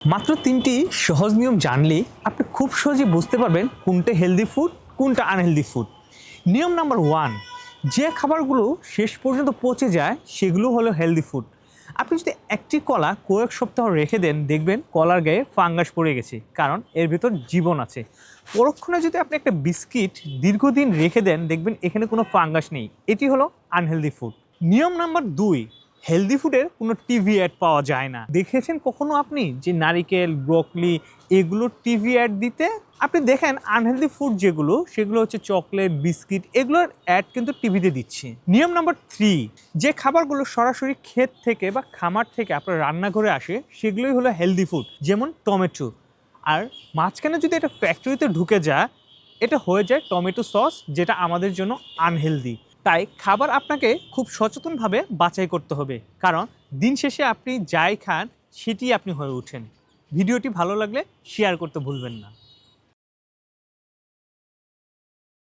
মাত্র ৩টি সহজ নিয়ম জানলেই আপনি খুব সহজে বুঝতে পারবেন কোনটা হেলদি ফুড, কোনটা আনহেলদি ফুড। নিয়ম নাম্বার 1, যে খাবারগুলো শেষ পর্যন্ত পচে যায় সেগুলো হলো হেলদি ফুড। আপনি যদি একটি কলা কয়েক সপ্তাহ রেখে দেন, দেখবেন কলার গায়ে ফাঙ্গাস পড়ে গেছে, কারণ এর ভিতর জীবন আছে। পরক্ষণে যদি আপনি একটা বিস্কিট দীর্ঘদিন রেখে দেন, দেখবেন এখানে কোনো ফাঙ্গাস নেই, এটি হলো আনহেলদি ফুড। নিয়ম নাম্বার 2, হেলদি ফুডের কোনো টিভি অ্যাড পাওয়া যায় না। দেখেছেন কখনো আপনি যে নারিকেল, ব্রোকলি এগুলো টিভি অ্যাড দিতে? আপনি দেখেন আনহেলদি ফুড যেগুলো, সেগুলো হচ্ছে চকলেট, বিস্কিট, এগুলোর অ্যাড কিন্তু টিভিতে দিচ্ছে। নিয়ম নাম্বার 3, যে খাবারগুলো সরাসরি ক্ষেত থেকে বা খামার থেকে আপনার রান্নাঘরে আসে সেগুলোই হলো হেলদি ফুড, যেমন টমেটো। আর মাঝখানে যদি এটা ফ্যাক্টরিতে ঢুকে যায়, এটা হয়ে যায় টমেটো সস, যেটা আমাদের জন্য আনহেলদি। তাই খাবার আপনাকে খুব সচেতনভাবে বাছাই করতে হবে, কারণ দিন শেষে আপনি যাই খান সেটি আপনি হয়ে ওঠেন। ভিডিওটি ভালো লাগলে শেয়ার করতে ভুলবেন না।